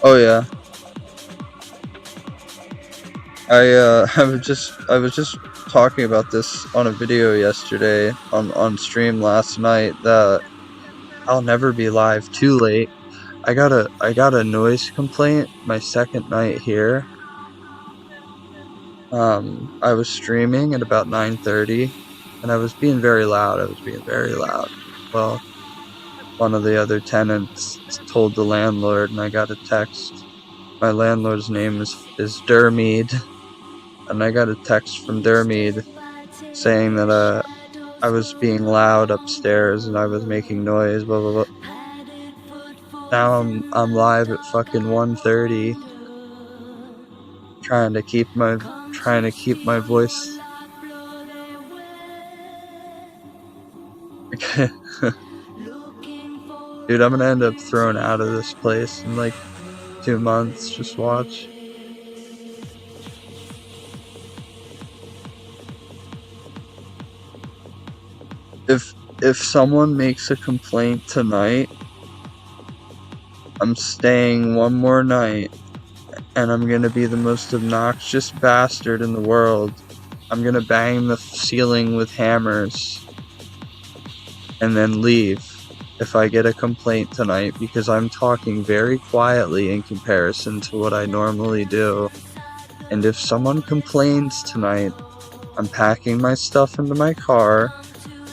Oh yeah. I was just talking about this on a video yesterday on stream last night that I'll never be live too late. I got a noise complaint my second night here. I was streaming at about 9:30 and I was being very loud. Well, one of the other tenants told the landlord and I got a text. My landlord's name is Dermead. And I got a text from Dermead saying that I was being loud upstairs and I was making noise, blah blah blah. Now I'm live at fucking 1:30, trying to keep my voice. Dude, I'm gonna end up thrown out of this place in like 2 months. Just watch. If someone makes a complaint tonight, I'm staying one more night, and I'm gonna be the most obnoxious bastard in the world. I'm gonna bang the ceiling with hammers, and then leave if I get a complaint tonight, because I'm talking very quietly in comparison to what I normally do. And if someone complains tonight, I'm packing my stuff into my car,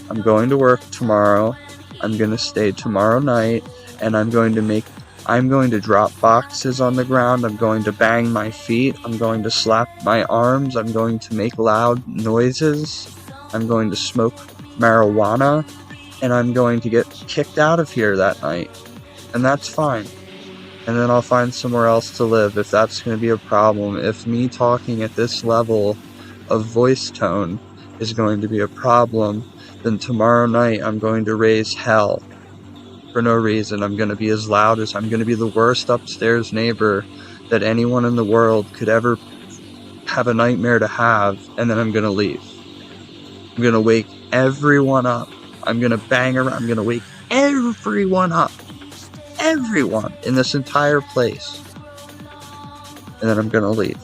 I'm going to work tomorrow, I'm gonna stay tomorrow night, and I'm going to drop boxes on the ground, I'm going to bang my feet, I'm going to slap my arms, I'm going to make loud noises, I'm going to smoke marijuana, and I'm going to get kicked out of here that night. And that's fine. And then I'll find somewhere else to live if that's going to be a problem. If me talking at this level of voice tone is going to be a problem, then tomorrow night I'm going to raise hell. For no reason. I'm going to be as loud as I'm going to be the worst upstairs neighbor that anyone in the world could ever have a nightmare to have, and then I'm going to leave. I'm going to wake everyone up. I'm going to bang around. I'm going to wake everyone up. Everyone in this entire place. And then I'm going to leave.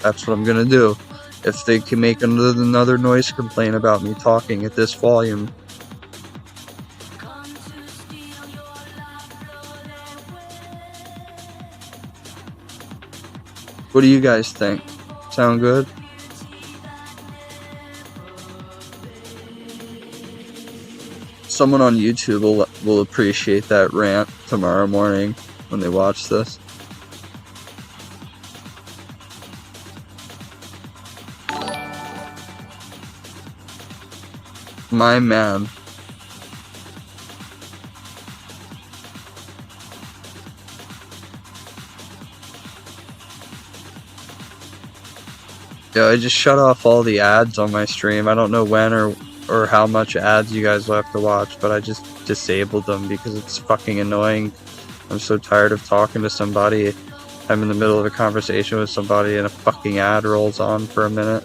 That's what I'm going to do. If they can make another noise complaint about me talking at this volume. What do you guys think? Sound good? Someone on YouTube will appreciate that rant tomorrow morning when they watch this. My man. Yeah, I just shut off all the ads on my stream. I don't know when or how much ads you guys will have to watch, but I just disabled them because it's fucking annoying. I'm so tired of talking to somebody. I'm in the middle of a conversation with somebody and a fucking ad rolls on for a minute.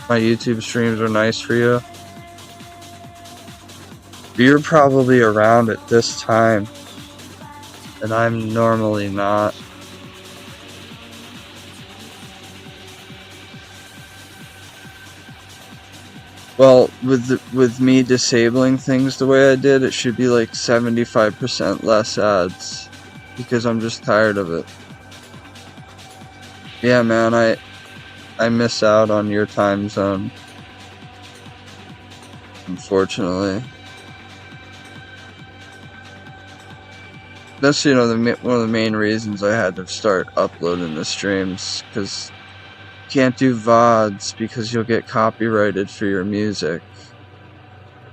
My YouTube streams are nice for you. You're probably around at this time, and I'm normally not. Well, with me disabling things the way I did, it should be like 75% less ads, because I'm just tired of it. Yeah, man, I miss out on your time zone, unfortunately. That's, one of the main reasons I had to start uploading the streams, because can't do VODs because you'll get copyrighted for your music.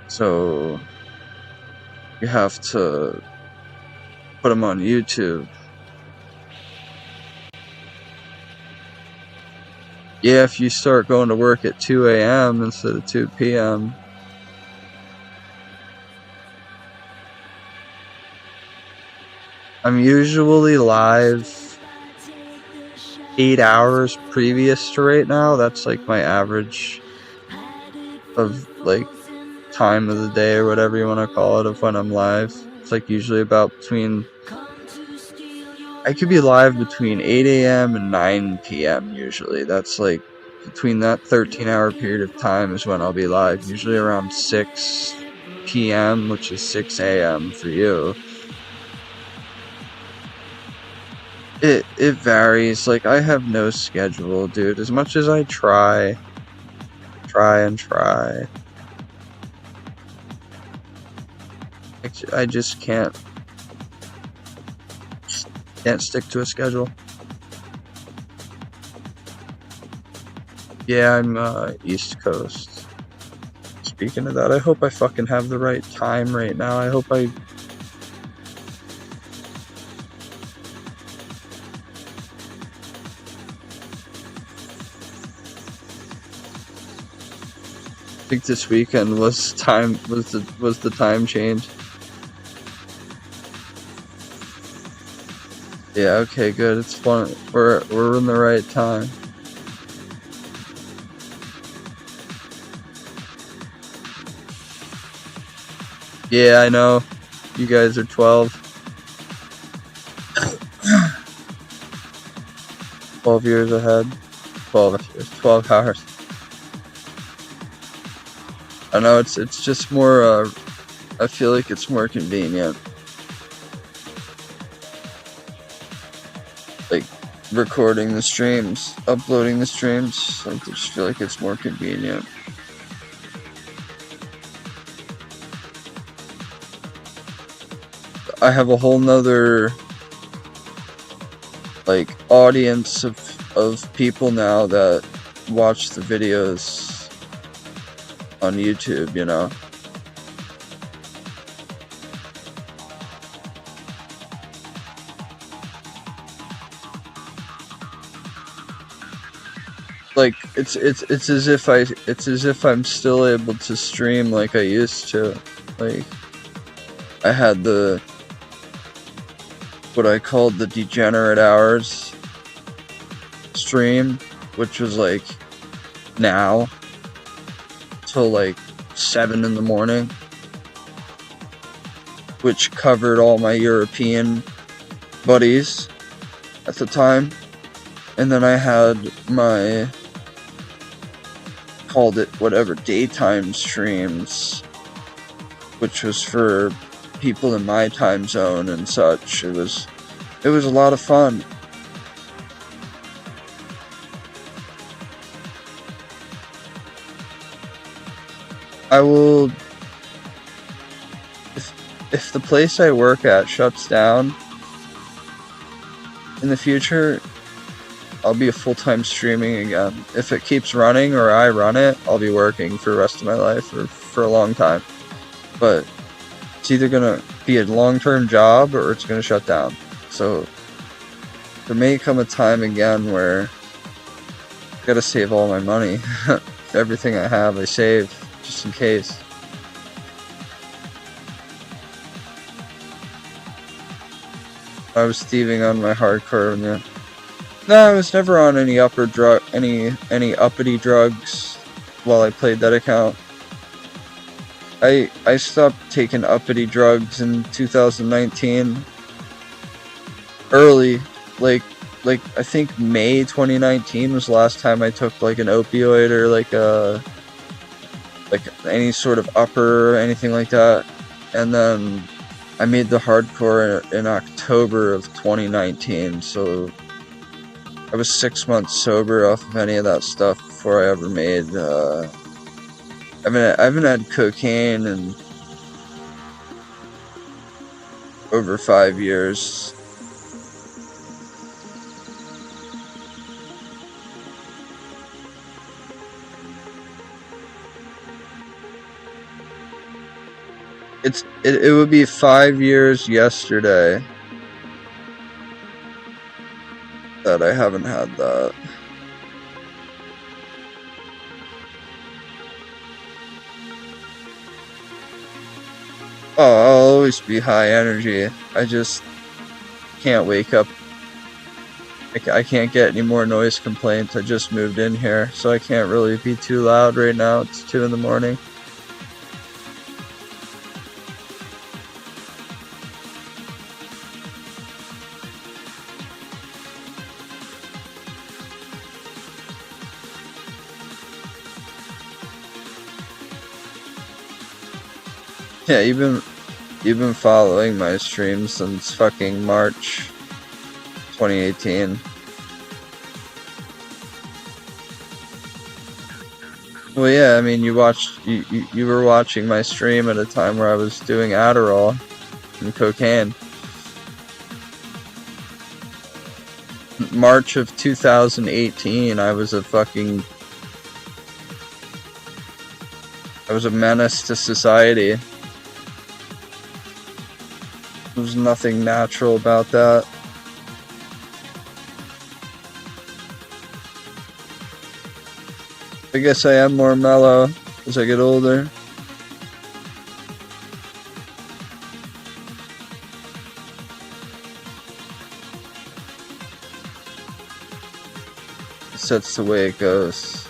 So you have to put them on YouTube. Yeah, if you start going to work at 2 a.m. instead of 2 p.m. I'm usually live 8 hours previous to right now. That's like my average of like time of the day or whatever you want to call it of when I'm live. It's like usually about between, I could be live between 8 a.m. and 9 p.m. usually. That's like, between that 13-hour period of time is when I'll be live. Usually around 6 p.m., which is 6 a.m. for you. It varies. Like, I have no schedule, dude. As much as I try, I just can't stick to a schedule. Yeah, I'm East Coast. Speaking of that, I hope I fucking have the right time right now. I hope I... I think this weekend was the time change. Yeah, okay, good. It's fun. We're in the right time. Yeah, I know. You guys are 12. 12 years ahead. 12 hours. I know it's just more, I feel like it's more convenient. Like, recording the streams, uploading the streams, like, I just feel like it's more convenient. I have a whole nother, like, audience of people now that watch the videos on YouTube, you know? Like, it's as if I'm still able to stream like I used to. Like, I had what I called the degenerate hours stream, which was like now till like 7 in the morning, which covered all my European buddies at the time. And then I had my, called it whatever, daytime streams, which was for people in my time zone and such. It was a lot of fun. I will, if the place I work at shuts down in the future, I'll be a full-time streaming again. If it keeps running or I run it, I'll be working for the rest of my life or for a long time. But it's either gonna be a long-term job or it's gonna shut down. So there may come a time again where I gotta save all my money. Everything I have, I save just in case. I was thieving on my hardcore, yeah. No, I was never on any any uppity drugs while I played that account. I stopped taking uppity drugs in 2019. Early, like I think May 2019 was the last time I took like an opioid or like any sort of upper or anything like that. And then I made the hardcore in October of 2019, so I was 6 months sober off of any of that stuff before I ever made, I haven't had cocaine in over 5 years. It would be 5 years yesterday that I haven't had that. Oh, I'll always be high energy. I just can't wake up. I can't get any more noise complaints. I just moved in here, so I can't really be too loud right now. It's 2 in the morning. Yeah, you've been following my streams since fucking March 2018. Well, yeah, I mean, you were watching my stream at a time where I was doing Adderall and cocaine. March of 2018, I was a menace to society. There's nothing natural about that. I guess I am more mellow as I get older. That's the way it goes.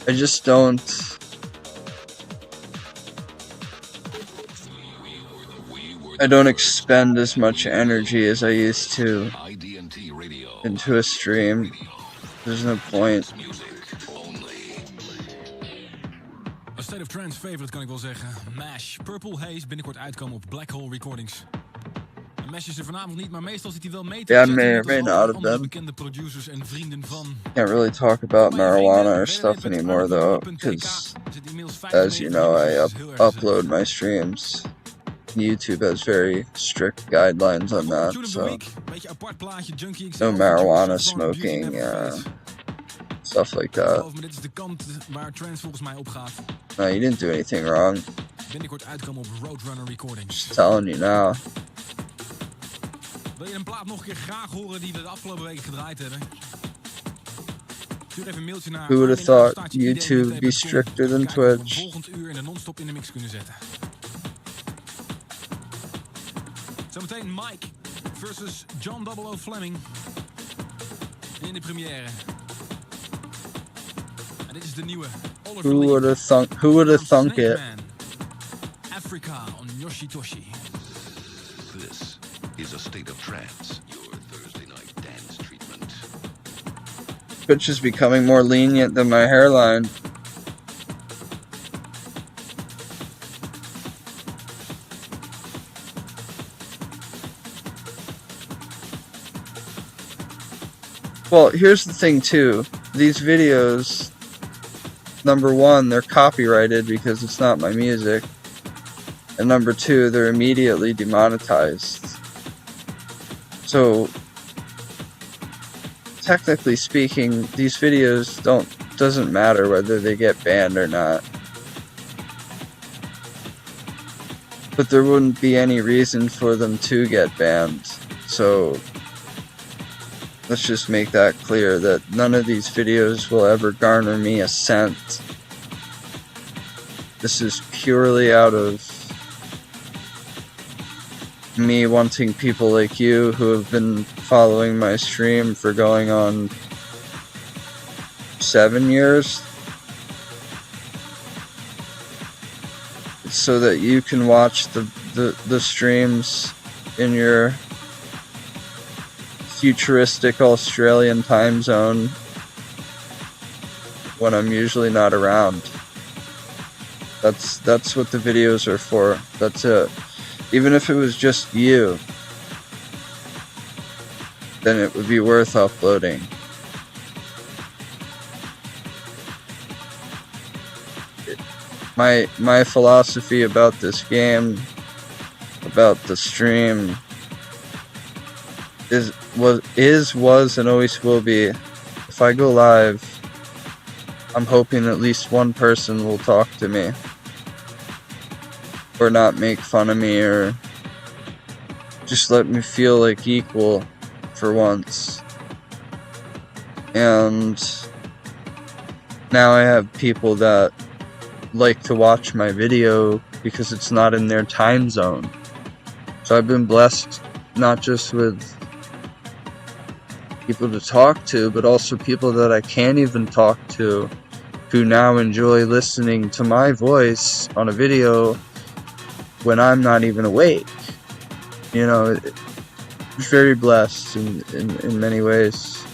I just don't. I don't expend as much energy as I used to into a stream. There's no point. A State of Trance favorite kan ik wel zeggen. Mash, Purple Haze, binnenkort uitkomen op Black Hole Recordings. Mash is er vanavond niet, maar meestal zit hij wel mee te Yeah, I may or may not have been. bekende producers en vrienden van. Can't really talk about marijuana or stuff anymore though, because as you know, I upload my streams. YouTube has very strict guidelines on that, so no marijuana smoking, stuff like that. No, you didn't do anything wrong. Just telling you now. Wil je een plaat nog een keer graag horen die we de afgelopen weken gedraaid hebben? Stuur even een mailtje naar. Who would have thought YouTube would be stricter than Twitch? Volgend uur in de non-stop in de mix kunnen zetten. Zometeen Mike versus John 00 Fleming in de première. En dit is de nieuwe. Who would have thunk it? Africa on Yoshitoshi. This is a State of Trance, your Thursday night dance treatment. Twitch is becoming more lenient than my hairline. Well, here's the thing too. These videos, number one, they're copyrighted because it's not my music. And number two, they're immediately demonetized. So, technically speaking, these videos doesn't matter whether they get banned or not. But there wouldn't be any reason for them to get banned. So, let's just make that clear, that none of these videos will ever garner me a cent. This is purely out of me wanting people like you who have been following my stream for going on 7 years, so that you can watch the streams in your futuristic Australian time zone when I'm usually not around. That's what the videos are for. That's it. Even if it was just you, then it would be worth uploading. My philosophy about this game, about the stream, was and always will be, if I go live, I'm hoping at least one person will talk to me, or not make fun of me, or just let me feel like equal for once. And now I have people that like to watch my video because it's not in their time zone. So I've been blessed not just with people to talk to, but also people that I can't even talk to who now enjoy listening to my voice on a video when I'm not even awake. You know, very blessed in many ways.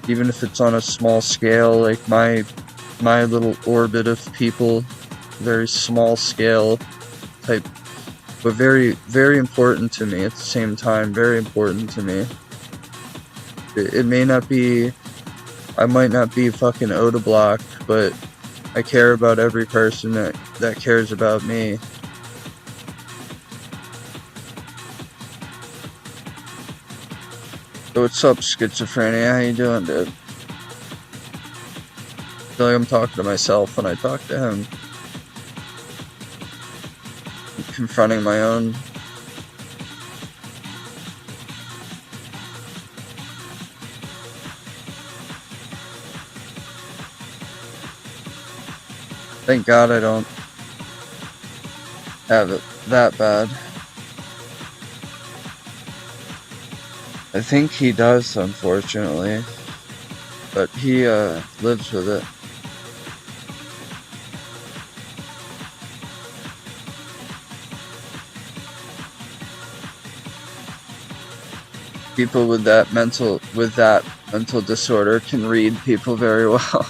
Even if it's on a small scale, like my little orbit of people, very small scale type, but very, very important to me at the same time, very important to me. It may not be, I might not be fucking Oda Block, but I care about every person that cares about me. So what's up, Schizophrenia? How you doing, dude? I feel like I'm talking to myself when I talk to him. I'm confronting my own. Thank God I don't have it that bad. I think he does, unfortunately, but he lives with it. People with that mental disorder can read people very well.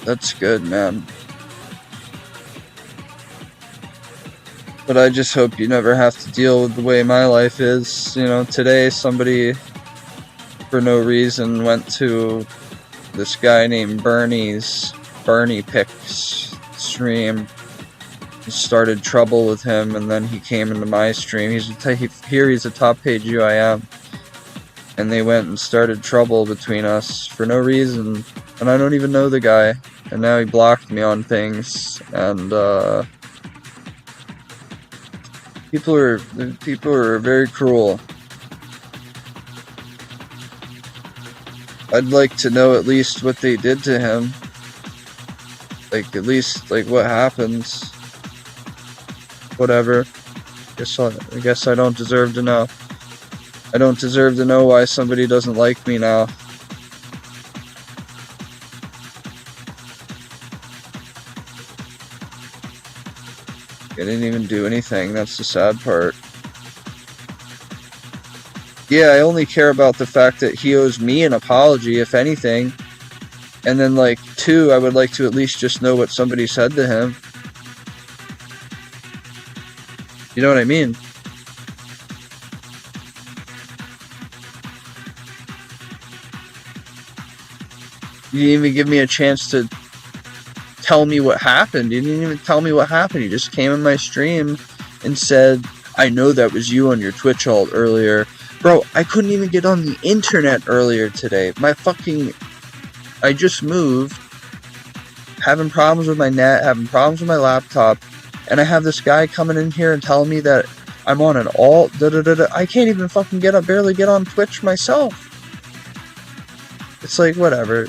That's good, man. But I just hope you never have to deal with the way my life is. You know, today somebody, for no reason, went to this guy named Bernie Picks stream, started trouble with him, and then he came into my stream. He's a top page UIM, and they went and started trouble between us for no reason, and I don't even know the guy, and now he blocked me on things, and people are very cruel. I'd like to know at least what they did to him. Like, at least, like, what happens. Whatever. I guess I don't deserve to know. I don't deserve to know why somebody doesn't like me now. I didn't even do anything, that's the sad part. Yeah, I only care about the fact that he owes me an apology, if anything. And then, like, 2, I would like to at least just know what somebody said to him. You know what I mean? You didn't even give me a chance to tell me what happened. You didn't even tell me what happened. You just came in my stream and said, I know that was you on your Twitch alt earlier. Bro, I couldn't even get on the internet earlier today. I just moved, having problems with my net, having problems with my laptop, and I have this guy coming in here and telling me that I'm on an alt, I can't even fucking barely get on Twitch myself. It's like, whatever.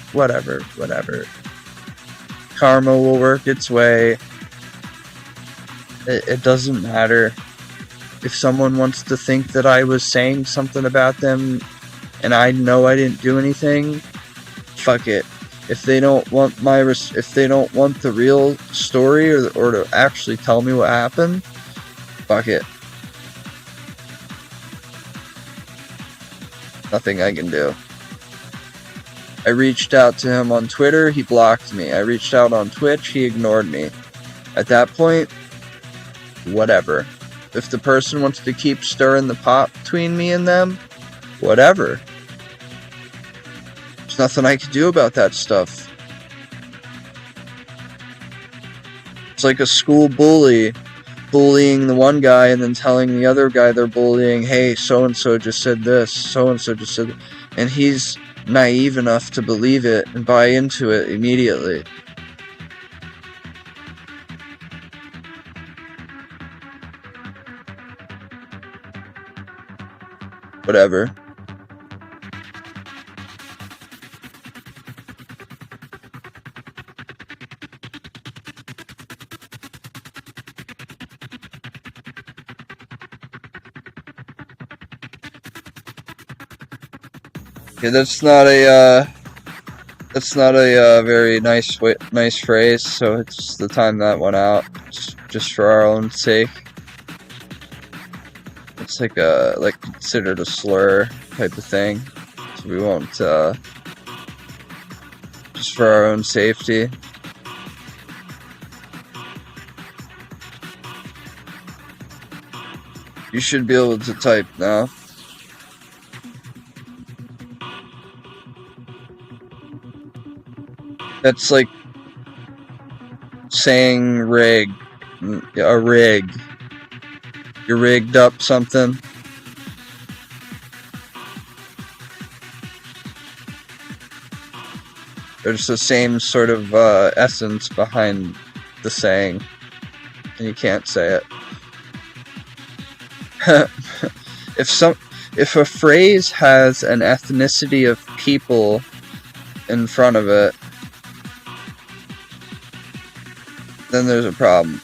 Karma will work its way. It doesn't matter. If someone wants to think that I was saying something about them and I know I didn't do anything, fuck it. If they don't want the real story or to actually tell me what happened, fuck it. Nothing I can do. I reached out to him on Twitter, he blocked me. I reached out on Twitch, he ignored me. At that point, whatever. If the person wants to keep stirring the pot between me and them, whatever. There's nothing I can do about that stuff. It's like a school bully bullying the one guy and then telling the other guy they're bullying, hey, so-and-so just said this, so-and-so just said that. And he's naive enough to believe it and buy into it immediately. Whatever. Yeah, that's not a very nice phrase. So it's the time that went out, just for our own sake. It's like considered a slur type of thing. So we won't just for our own safety. You should be able to type now. That's like saying rig. A rig. You rigged up something. There's the same sort of essence behind the saying, and you can't say it. If a phrase has an ethnicity of people in front of it, then there's a problem.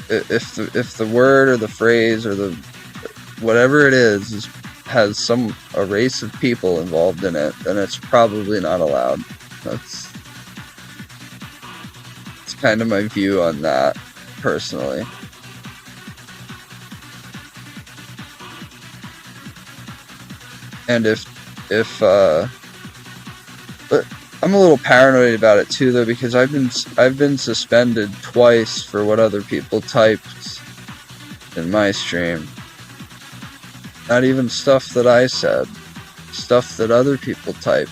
If the word or the phrase or the whatever it is has a race of people involved in it, then it's probably not allowed. That's kind of my view on that, personally. And but I'm a little paranoid about it too, though, because I've been suspended twice for what other people typed in my stream. Not even stuff that I said, stuff that other people typed.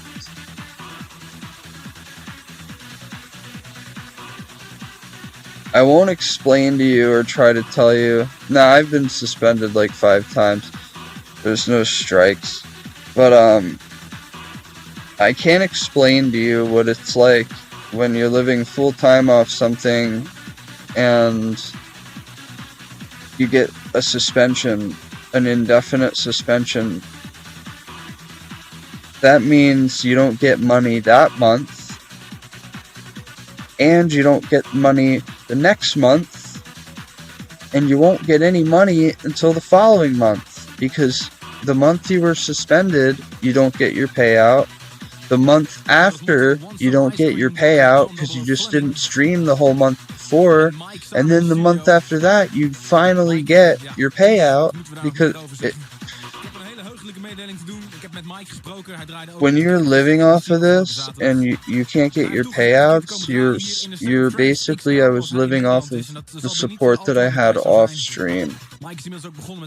I won't explain to you or try to tell you. Nah, I've been suspended like 5 times. There's no strikes. But, I can't explain to you what it's like when you're living full-time off something and you get a suspension, an indefinite suspension. That means you don't get money that month, and you don't get money the next month, and you won't get any money until the following month, because the month you were suspended, you don't get your payout. The month after, you don't get your payout because you just didn't stream the whole month before. And then the month after that, you finally get your payout because when you're living off of this and you can't get your payouts, you're basically, I was living off of the support that I had off stream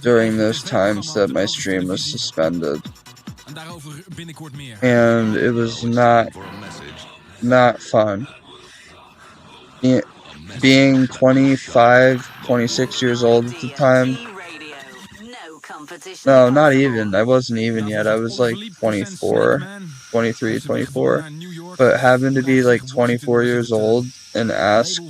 during those times that my stream was suspended. And it was not fun. Being 25, 26 years old at the time. No, not even. I wasn't even yet. I was like 24, 23, 24. But having to be like 24 years old and ask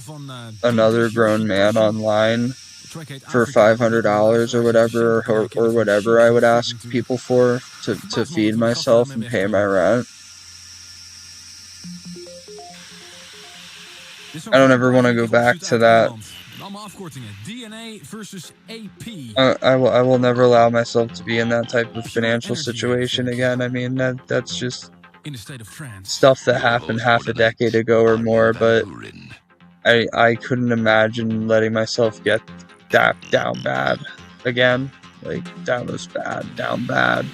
another grown man online for $500 or whatever, or whatever I would ask people for to feed myself and pay my rent. I don't ever want to go back to that. I will never allow myself to be in that type of financial situation again. I mean, that's just stuff that happened half a decade ago or more, but I couldn't imagine letting myself get that down bad again. Like, down bad.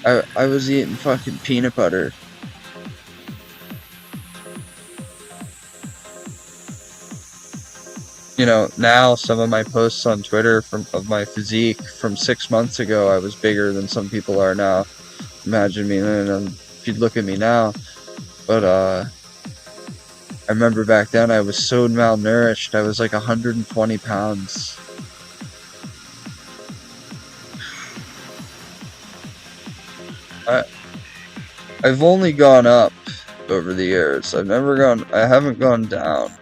I was eating fucking peanut butter. You know, now some of my posts on Twitter of my physique from 6 months ago, I was bigger than some people are now. Imagine me, if you'd look at me now. But, I remember back then I was so malnourished. I was like 120 pounds. I've only gone up over the years. I haven't gone down.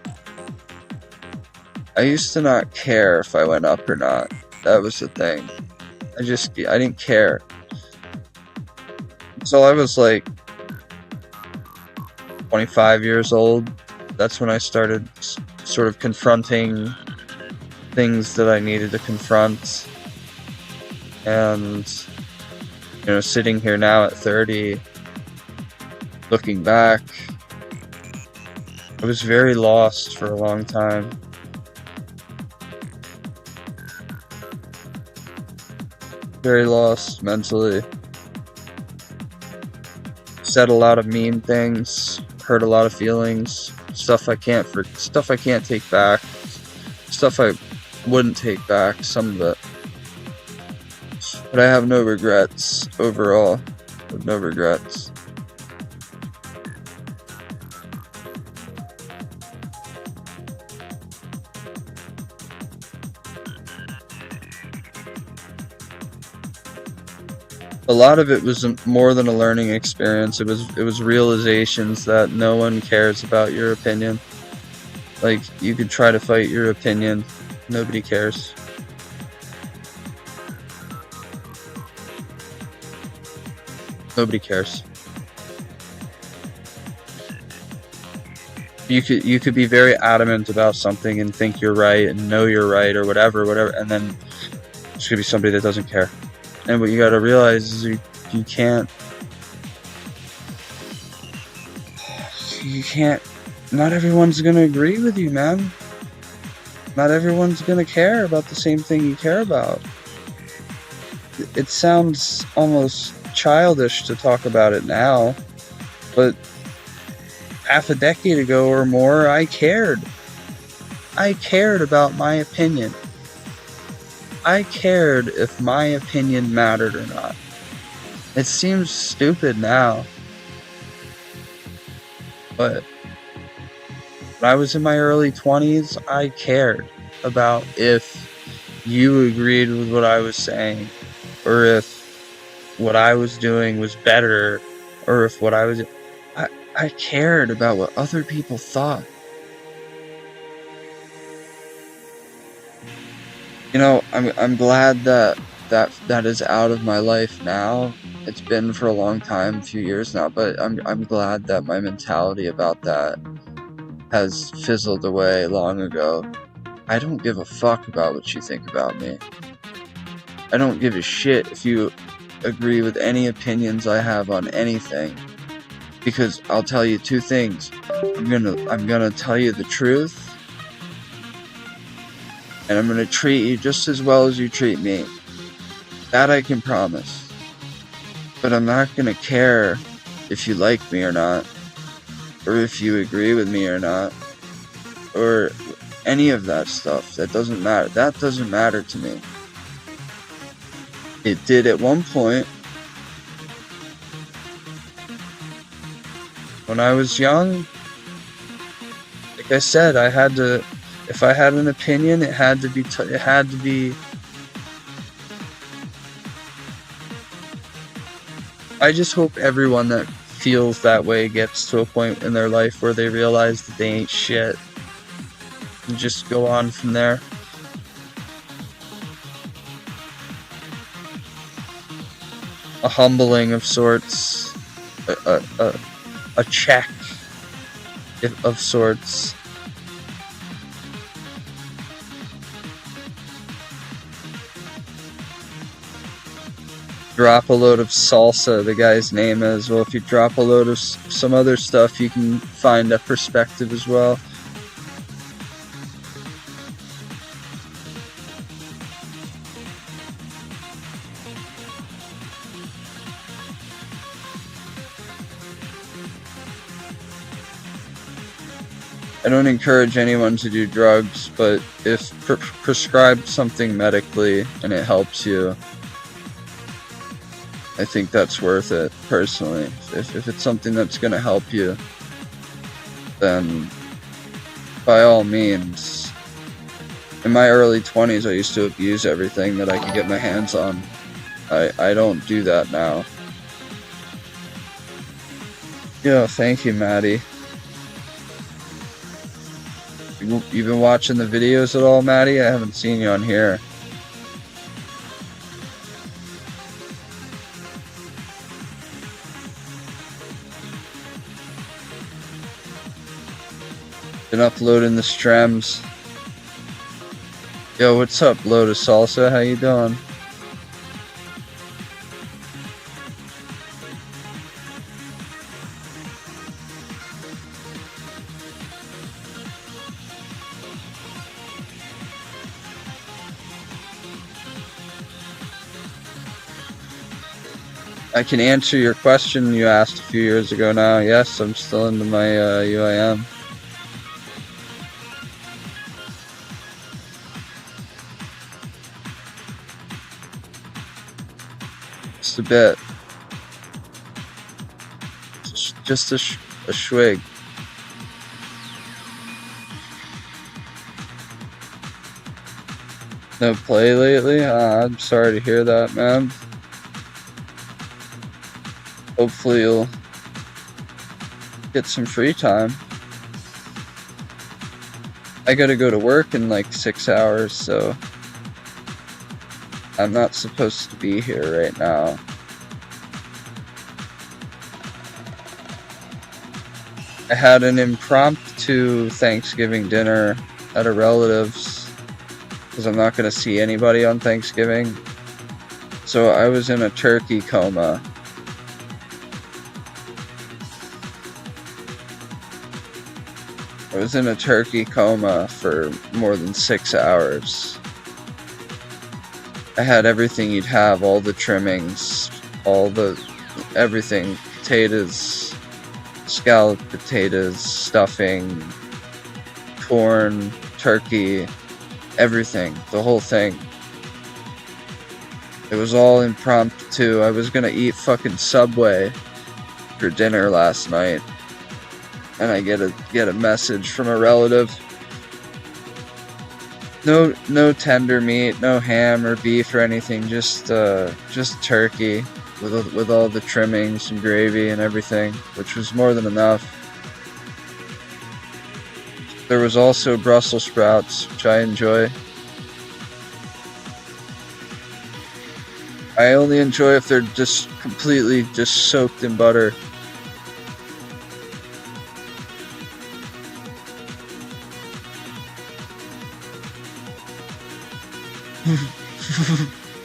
I used to not care if I went up or not. That was the thing. I didn't care. So I was like 25 years old. That's when I started sort of confronting things that I needed to confront. And You know, sitting here now at 30, looking back, I was very lost for a long time. Very lost mentally. Said a lot of mean things, hurt a lot of feelings, stuff I can't take back, stuff I wouldn't take back, some of it. But I have no regrets overall. No regrets. A lot of it was more than a learning experience. It was realizations that no one cares about your opinion. Like, you could try to fight your opinion, nobody cares. Nobody cares. You could be very adamant about something and think you're right and know you're right or whatever, and then there's gonna be somebody that doesn't care. And what you gotta realize is you can't, not everyone's gonna agree with you, man. Not everyone's gonna care about the same thing you care about. It sounds almost childish to talk about it now, but half a decade ago or more, I cared. I cared about my opinion. I cared if my opinion mattered or not. It seems stupid now, but when I was in my early 20s, I cared about if you agreed with what I was saying, or if what I was doing was better, or if what I cared about what other people thought. You know, I'm glad that is out of my life now. It's been for a long time, a few years now, but I'm glad that my mentality about that has fizzled away long ago. I don't give a fuck about what you think about me. I don't give a shit if you agree with any opinions I have on anything, because I'll tell you two things. I'm gonna tell you the truth, and I'm gonna treat you just as well as you treat me. That I can promise. But I'm not gonna care if you like me or not, or if you agree with me or not, or any of that stuff. That doesn't matter. That doesn't matter to me. It did at one point. When I was young, like I said, I had to. If I had an opinion, it had to be. I just hope everyone that feels that way gets to a point in their life where they realize that they ain't shit, and just go on from there. A humbling of sorts, a check of sorts. Drop a load of salsa, the guy's name is. Well, if you drop a load of some other stuff, you can find a perspective as well. I don't encourage anyone to do drugs, but if prescribed something medically and it helps you, I think that's worth it, personally. If it's something that's going to help you, then by all means. In my early 20s, I used to abuse everything that I could get my hands on. I don't do that now. Yeah, thank you, Maddie. You've been watching the videos at all, Maddie? I haven't seen you on here. Been uploading the streams. Yo, what's up, Lotus Salsa? How you doing? I can answer your question you asked a few years ago now. Yes, I'm still into my UIM. Just a bit. Just a swig. No play lately? I'm sorry to hear that, man. Hopefully you'll get some free time. I gotta go to work in like 6 hours, so I'm not supposed to be here right now. I had an impromptu Thanksgiving dinner at a relative's because I'm not gonna see anybody on Thanksgiving. So I was in a turkey coma. I was in a turkey coma for more than 6 hours. I had everything you'd have, all the trimmings, everything, potatoes, scalloped potatoes, stuffing, corn, turkey, everything, the whole thing. It was all impromptu. I was gonna eat fucking Subway for dinner last night. And I get a message from a relative. No tender meat, no ham or beef or anything, just turkey with all the trimmings and gravy and everything, which was more than enough. There was also Brussels sprouts, which I enjoy. I only enjoy if they're just completely just soaked in butter.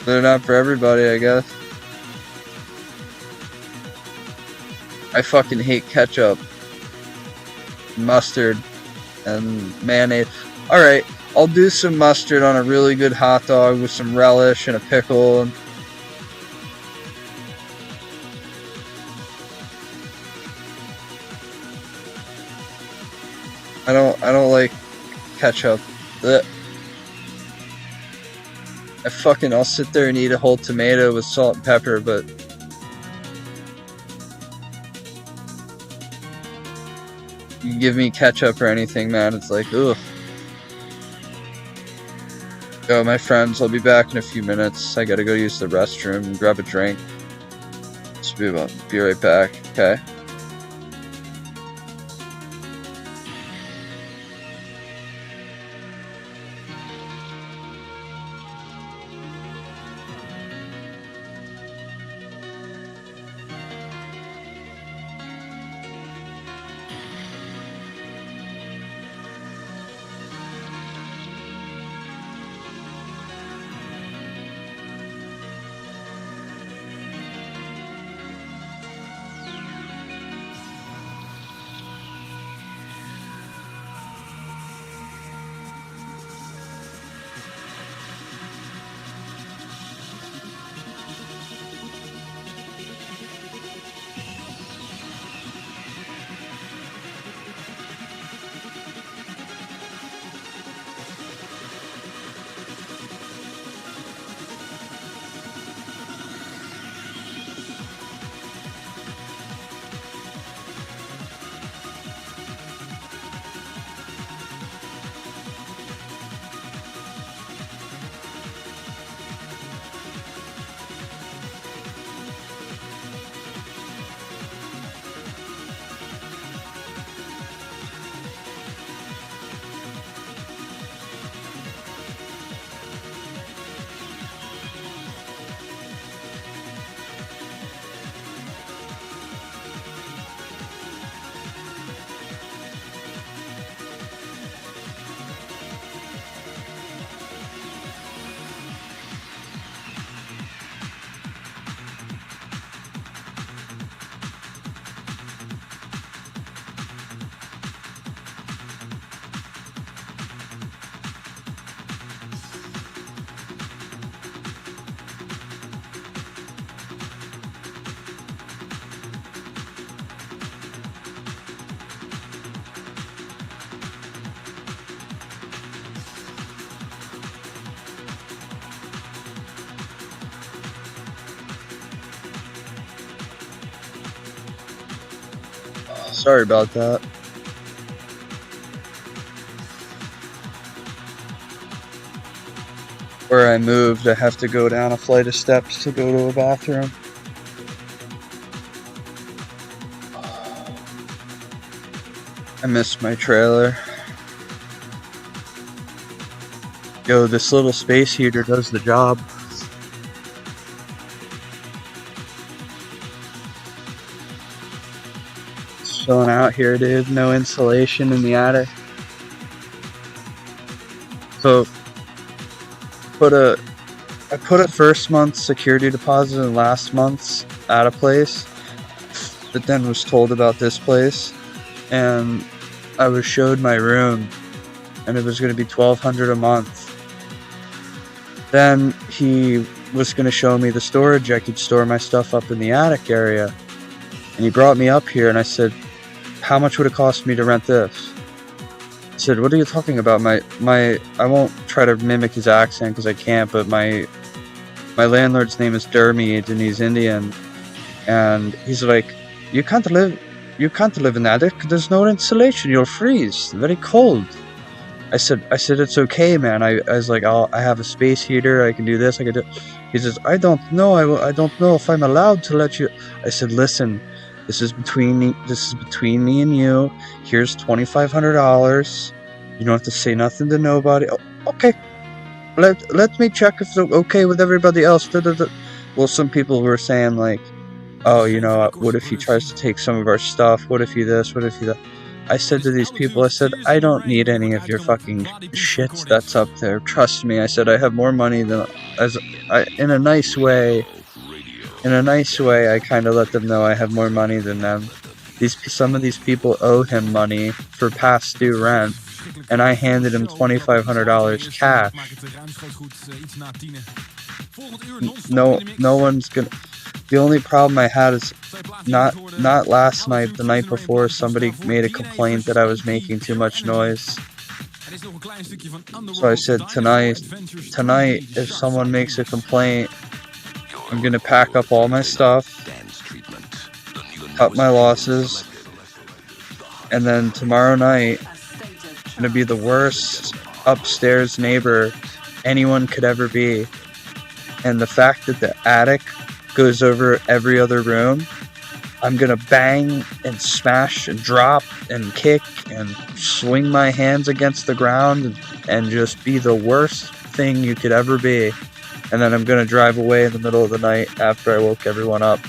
They're not for everybody, I guess. I fucking hate ketchup, mustard, and mayonnaise. Alright, I'll do some mustard on a really good hot dog with some relish and a pickle. I don't like ketchup. Blech. I'll sit there and eat a whole tomato with salt and pepper, but you give me ketchup or anything, man, it's like, ugh. Yo, my friends, I'll be back in a few minutes. I gotta go use the restroom and grab a drink. Just be right back, okay? Sorry about that. Where I moved, I have to go down a flight of steps to go to a bathroom. I missed my trailer. Yo, this little space heater does the job. It's chilling out here, dude. No insulation in the attic. So, I put a first month's security deposit in last month's at a place, but then was told about this place, and I was showed my room, and it was going to be $1,200 a month. Then he was going to show me the storage I could store my stuff up in the attic area, and he brought me up here, and I said, how much would it cost me to rent this? He said, what are you talking about? I won't try to mimic his accent because I can't, but my landlord's name is Dermid, and he's Indian, and he's like, you can't live in the attic, there's no insulation, you'll freeze, very cold. I said it's okay, man. I was like, I have a space heater, I can do this, I can do. He says, I don't know if I'm allowed to let you. I said, listen, this is between me and you. Here's $2,500. You don't have to say nothing to nobody. Oh, okay. Let me check if it's okay with everybody else. Well, some people were saying like, oh, you know, what if he tries to take some of our stuff? What if he this? What if he that? I said to these people, I said, I don't need any of your fucking shit that's up there. Trust me. I said, I have more money than, in a nice way, I kind of let them know I have more money than them. Some of these people owe him money for past due rent, and I handed him $2,500 cash. No one's gonna. The only problem I had is not last night, the night before, somebody made a complaint that I was making too much noise. So I said tonight, if someone makes a complaint, I'm gonna pack up all my stuff, cut my losses, and then tomorrow night, I'm gonna be the worst upstairs neighbor anyone could ever be. And the fact that the attic goes over every other room, I'm gonna bang and smash and drop and kick and swing my hands against the ground and just be the worst thing you could ever be. And then I'm gonna drive away in the middle of the night after I woke everyone up.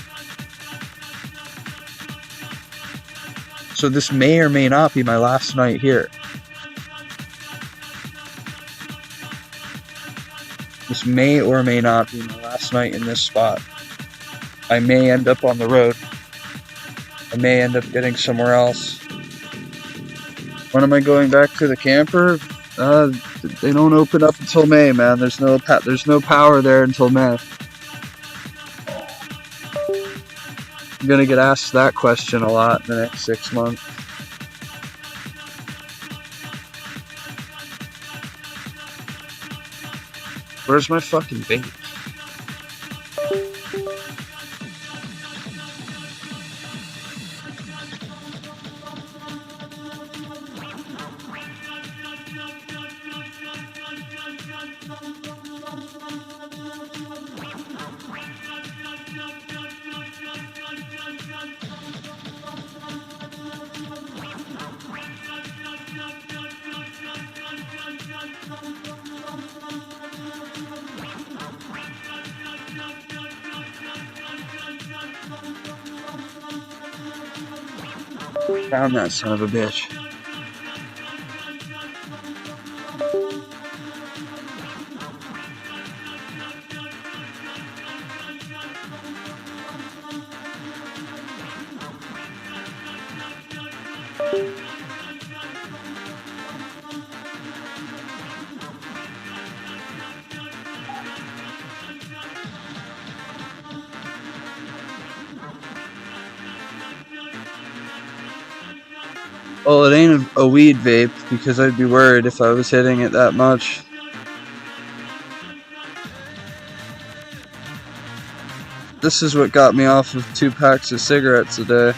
So this may or may not be my last night here. This may or may not be my last night in this spot. I may end up on the road. I may end up getting somewhere else. When am I going back to the camper? They don't open up until May, man. There's no power there until May. I'm gonna get asked that question a lot in the next 6 months. Where's my fucking vape? Found that son of a bitch. Well, it ain't a weed vape, because I'd be worried if I was hitting it that much. This is what got me off of 2 packs of cigarettes a day.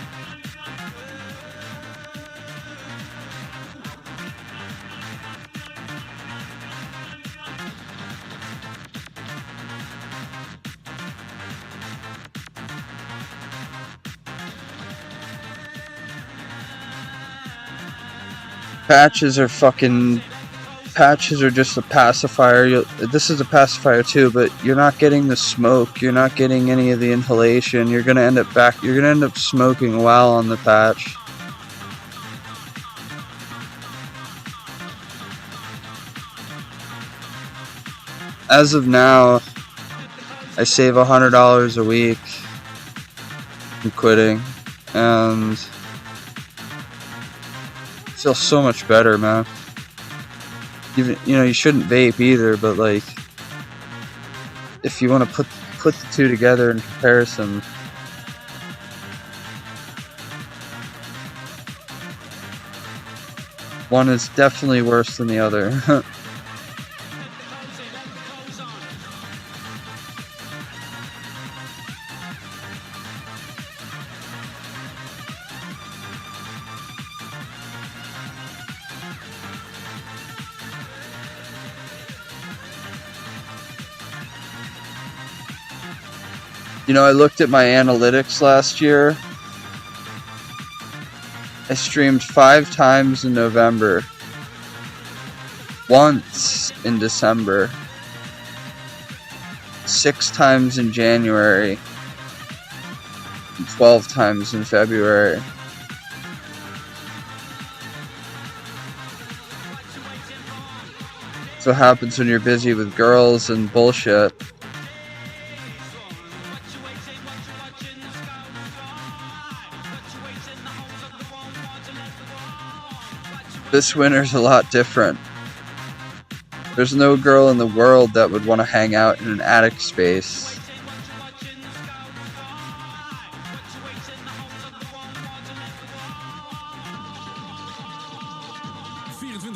Patches are fucking... Patches are just a pacifier. This is a pacifier too, but you're not getting the smoke. You're not getting any of the inhalation. You're gonna end up smoking while on the patch. As of now, I save $100 a week from quitting, and I feel so much better, man. Even, you know, you shouldn't vape either, but like, if you want to put the two together in comparison, one is definitely worse than the other. You know, I looked at my analytics last year. I streamed 5 times in November, once in December, 6 times in January, and 12 times in February. That's what happens when you're busy with girls and bullshit. This winter's a lot different. There's no girl in the world that would want to hang out in an attic space.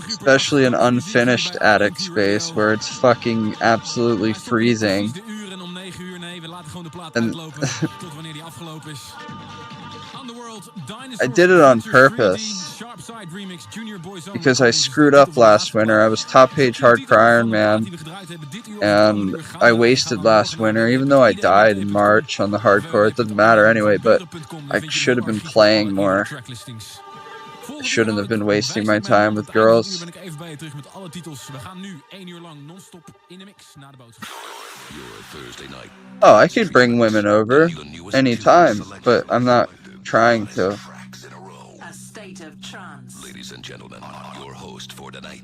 Especially an unfinished attic space where it's fucking absolutely freezing. And I did it on purpose because I screwed up last winter. I was top page hardcore Iron Man, and I wasted last winter, even though I died in March on the hardcore. It doesn't matter anyway, but I should have been playing more. I shouldn't have been wasting my time with girls. Oh, I could bring women over anytime, but I'm not trying to. A state of trance. Ladies and gentlemen, your host for tonight,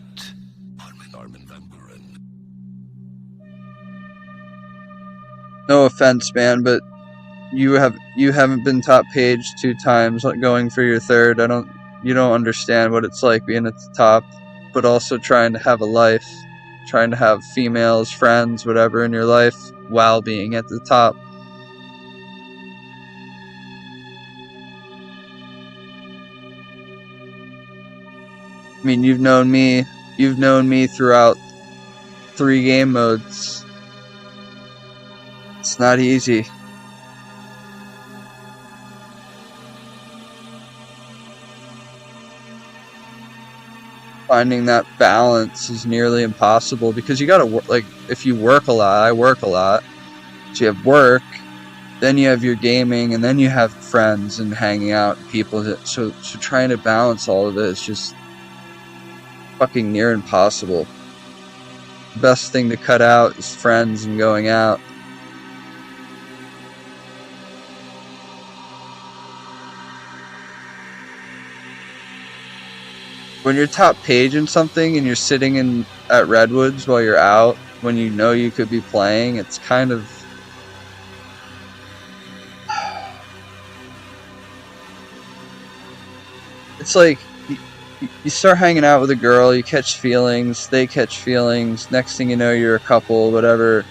Armin van Buren. No offense, man, but you haven't been top page 2 times, going for your 3rd. You don't understand what it's like being at the top, but also trying to have a life, trying to have females, friends, whatever in your life while being at the top. I mean, you've known me throughout 3 game modes. It's not easy. Finding that balance is nearly impossible because you gotta work. Like, if you work a lot, I work a lot. So you have work, then you have your gaming, and then you have friends and hanging out and people. So trying to balance all of it is just fucking near impossible. The best thing to cut out is friends and going out. When you're top page in something and you're sitting at Redwoods while you're out, when you know you could be playing, it's kind of... It's like, you start hanging out with a girl, you catch feelings, they catch feelings, next thing you know you're a couple, whatever,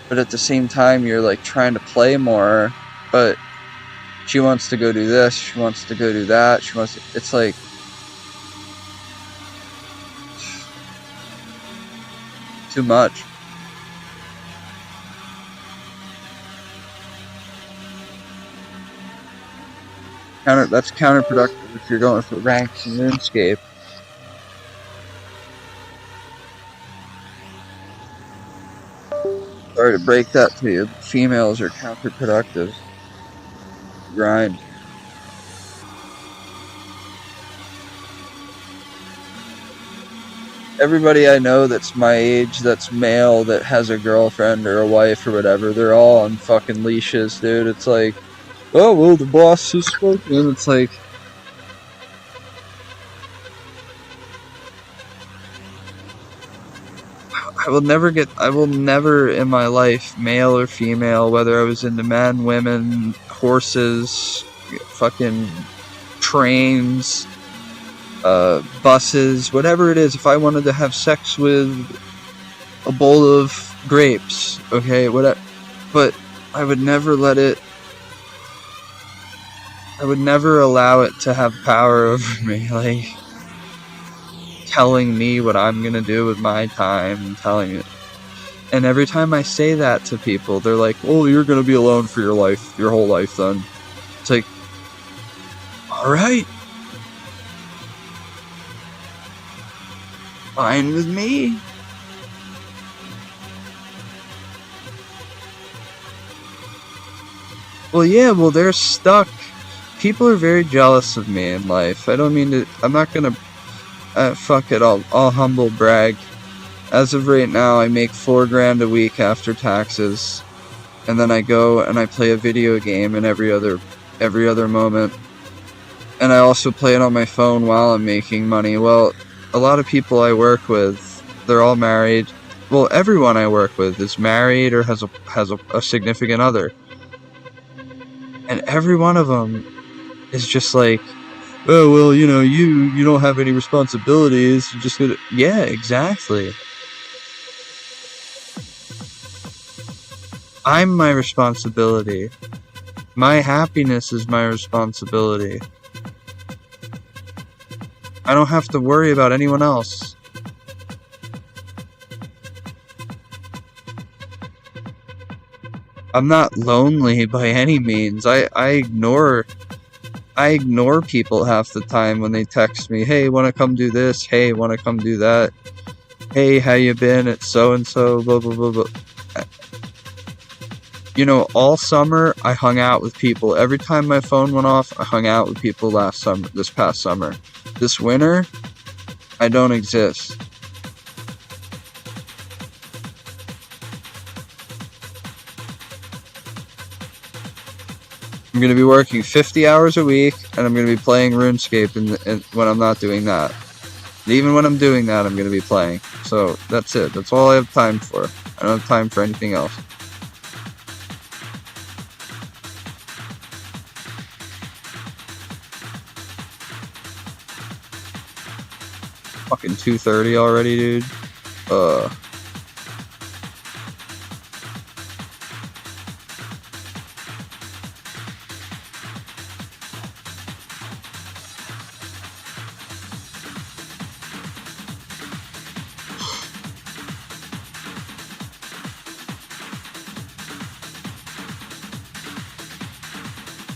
but at the same time you're like trying to play more, but she wants to go do this, she wants to go do that, it's like... too much. That's counterproductive if you're going for ranks in RuneScape. Sorry to break that to you. Females are counterproductive. Grind. everybody I know that's my age, that's male, that has a girlfriend or a wife or whatever, they're all on fucking leashes, dude. It's like, oh, well, the boss has spoken. It's like, I will never in my life, male or female, whether I was into men, women, horses, fucking trains, buses, whatever it is, if I wanted to have sex with a bowl of grapes, okay, whatever, but I would never allow it to have power over me, like, telling me what I'm gonna do with my time, and telling it. And every time I say that to people, they're like, oh, you're gonna be alone for your whole life then. It's like, alright. Fine with me. Well, yeah, well, they're stuck. People are very jealous of me in life. I don't mean to, I'm not gonna, fuck it, I'll humble brag. As of right now, I make $4 grand a week after taxes. And then I go and I play a video game in every other moment. And I also play it on my phone while I'm making money. Well, a lot of people I work with, they're all married. Well, everyone I work with is married or has a significant other. And every one of them is just like, oh, well, you know, you don't have any responsibilities. You just gonna... Yeah, exactly. I'm my responsibility. My happiness is my responsibility. I don't have to worry about anyone else. I'm not lonely by any means. I ignore people half the time when they text me, hey, wanna come do this? Hey, wanna come do that? Hey, how you been? It's so-and-so, blah, blah, blah, blah. You know, all summer, I hung out with people. Every time my phone went off, I hung out with people this past summer. This winter, I don't exist. I'm going to be working 50 hours a week, and I'm going to be playing RuneScape when I'm not doing that. And even when I'm doing that, I'm going to be playing. So, that's it. That's all I have time for. I don't have time for anything else. Fucking 2:30 already, dude.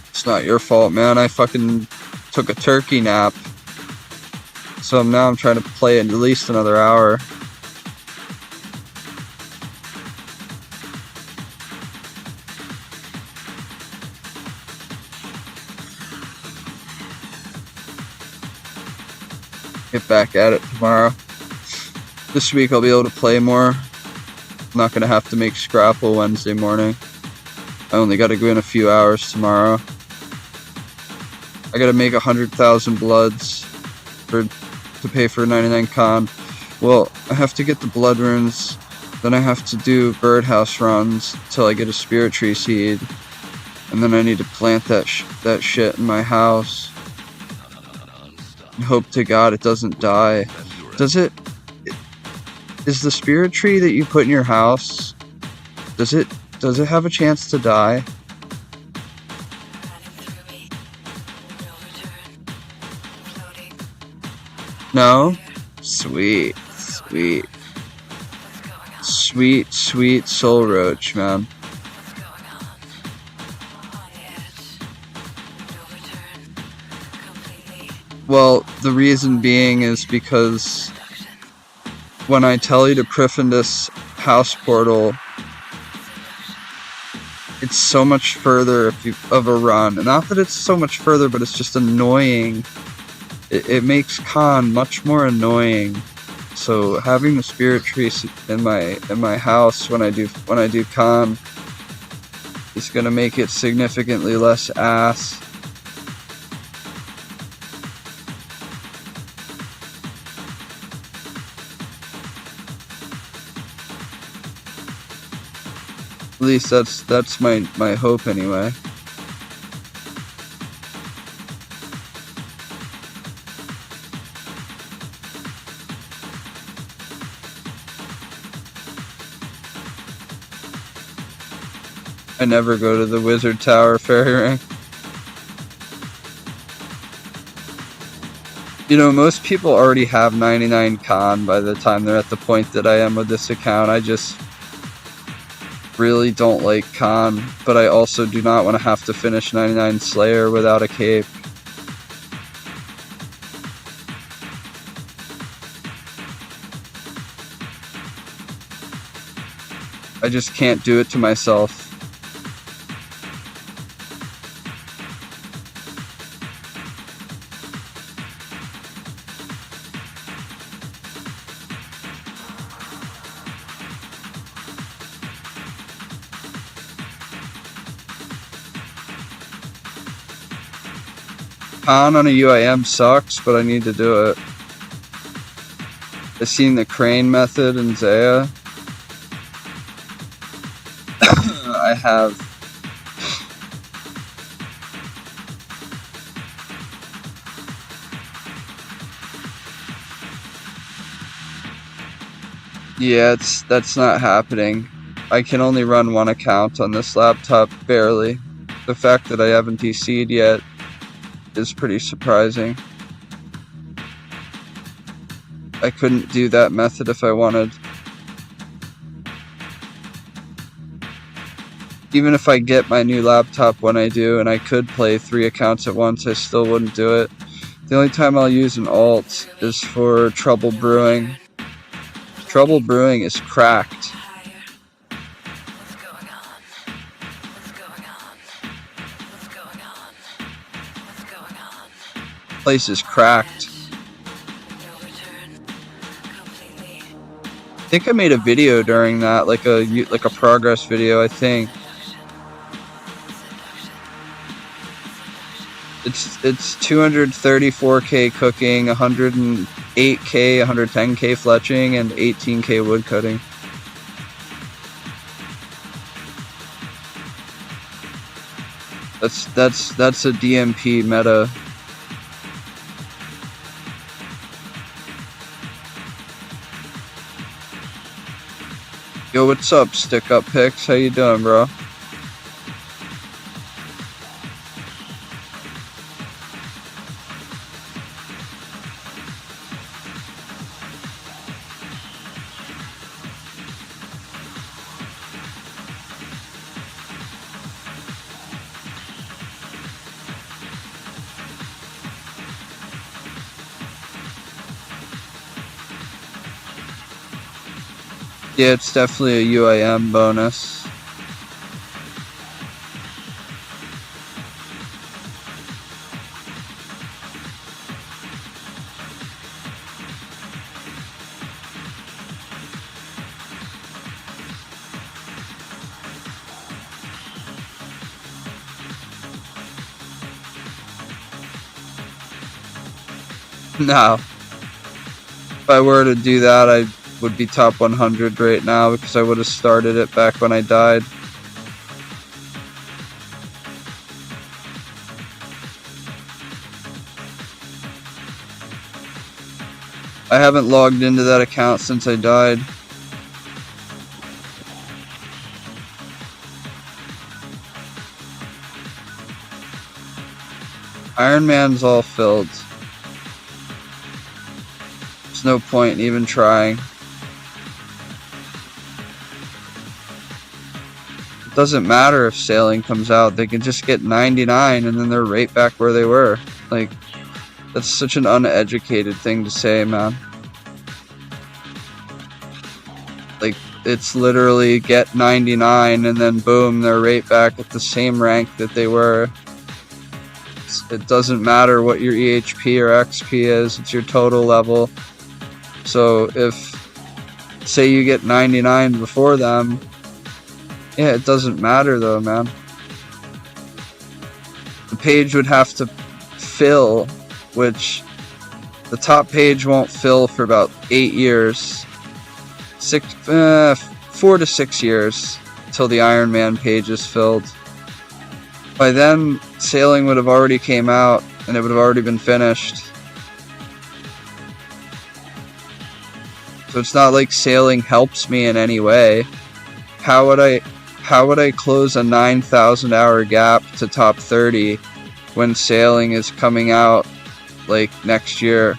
It's not your fault, man. I fucking took a turkey nap. So now I'm trying to play it at least another hour. Get back at it tomorrow. This week I'll be able to play more. I'm not going to have to make Scrapple Wednesday morning. I only got to go in a few hours tomorrow. I got to make 100,000 bloods to pay for 99 con. Well, I have to get the blood runes, then I have to do birdhouse runs till I get a spirit tree seed, and then I need to plant that shit in my house and hope to God it doesn't die. Is the spirit tree that you put in your house, does it have a chance to die? No? Sweet soul roach, man. Well, the reason being is because when I tell you to Prifindus house portal, it's so much further of a run. Not that it's so much further, but it's just annoying. It makes con much more annoying So having the spirit tree in my house when I do con is gonna make it significantly less ass. At least that's my hope anyway. I never go to the Wizard Tower Fairy Ring. You know, most people already have 99 con by the time they're at the point that I am with this account. I just really don't like con, but I also do not want to have to finish 99 Slayer without a cape. I just can't do it to myself. Con on a UIM sucks, but I need to do it. I've seen the crane method in Zaya. I have. Yeah, that's not happening. I can only run one account on this laptop, barely. The fact that I haven't DC'd yet is pretty surprising. I couldn't do that method if I wanted. Even if I get my new laptop when I do, and I could play 3 accounts at once, I still wouldn't do it. The only time I'll use an alt is for Trouble Brewing. Trouble Brewing is cracked. Place is cracked. I think I made a video during that, like a progress video, I think. It's 234k cooking, 108k, 110k fletching, and 18k wood cutting. That's a DMP meta. Yo, what's up, Stick Up Pics? How you doing, bro? Yeah, it's definitely a UIM bonus. No. If I were to do that, I would be top 100 right now because I would have started it back when I died. I haven't logged into that account since I died. Iron Man's all filled. There's no point in even trying. It doesn't matter if sailing comes out, they can just get 99 and then they're right back where they were. Like, that's such an uneducated thing to say, man. Like, it's literally get 99 and then boom, they're right back at the same rank that they were. It doesn't matter what your EHP or XP is, it's your total level. So if, say you get 99 before them, yeah, it doesn't matter though, man. The page would have to fill, which the top page won't fill for about 8 years. 4 to 6 years till the Iron Man page is filled. By then, sailing would have already came out and it would have already been finished. So it's not like sailing helps me in any way. How would I close a 9,000 hour gap to top 30 when sailing is coming out like next year?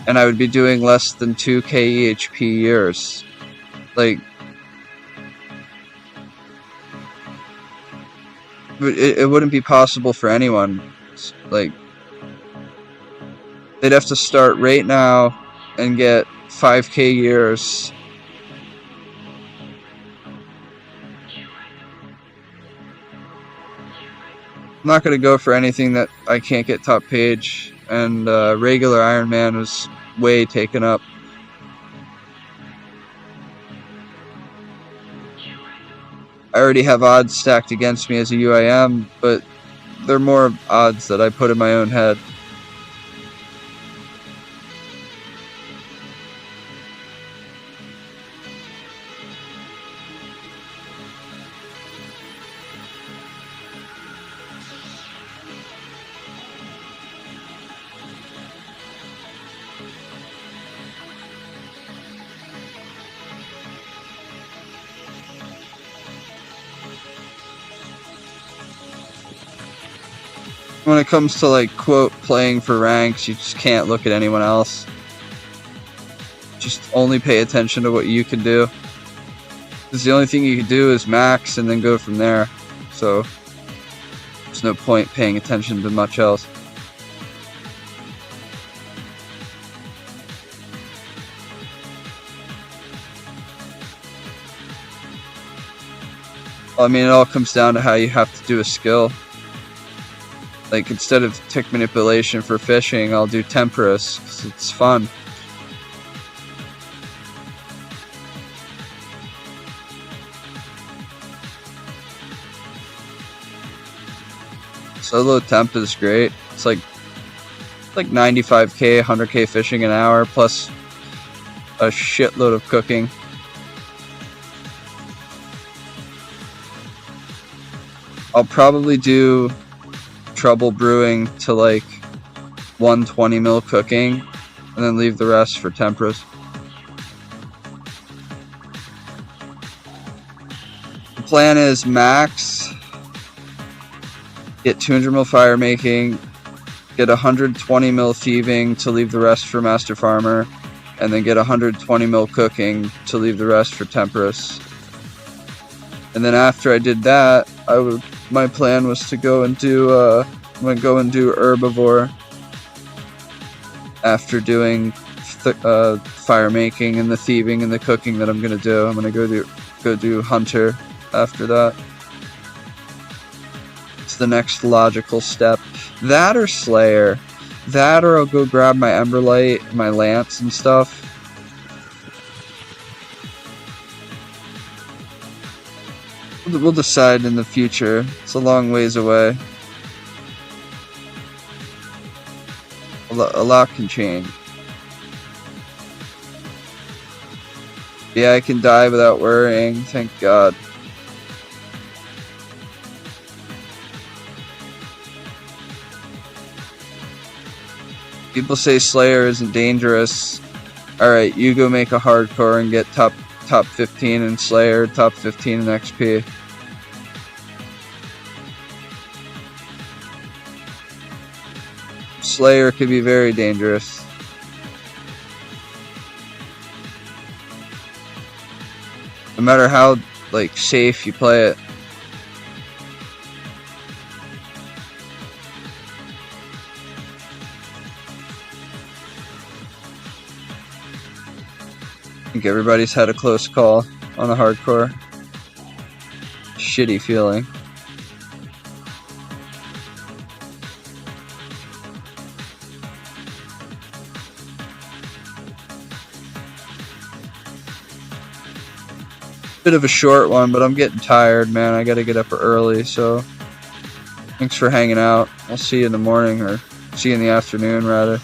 And I would be doing less than 2k EHP years. Like, it wouldn't be possible for anyone. Like, they'd have to start right now and get 5k years. I'm not going to go for anything that I can't get top page, and regular Iron Man was way taken up. I already have odds stacked against me as a UIM, but they're more odds that I put in my own head. When it comes to, like, quote, playing for ranks, you just can't look at anyone else. Just only pay attention to what you can do. Because the only thing you can do is max and then go from there. So, there's no point paying attention to much else. I mean, it all comes down to how you have to do a skill. Like, instead of tick manipulation for fishing, I'll do temperance, because it's fun. Solo temp is great. It's like 95k, 100k fishing an hour, plus a shitload of cooking. I'll probably do trouble brewing to like 120 mil cooking and then leave the rest for temperas. The plan is max, get 200 mil fire making, get 120 mil thieving to leave the rest for master farmer, and then get 120 mil cooking to leave the rest for temperas. And then after I did that, my plan was to go and do herbivore after doing fire making and the thieving and the cooking that I'm gonna do. I'm gonna go do hunter after that. It's the next logical step. That or Slayer. That or I'll go grab my Emberlight, my lance and stuff. We'll decide in the future. It's a long ways away. A lot can change. Yeah, I can die without worrying, thank God. People say Slayer isn't dangerous. Alright, you go make a hardcore and get top 15 in Slayer, top 15 in XP. Slayer could be very dangerous. No matter how, like, safe you play it. I think everybody's had a close call on a hardcore. Shitty feeling. Bit of a short one, but I'm getting tired, man. I gotta get up early, so thanks for hanging out. I'll see you in the morning, or see you in the afternoon, rather.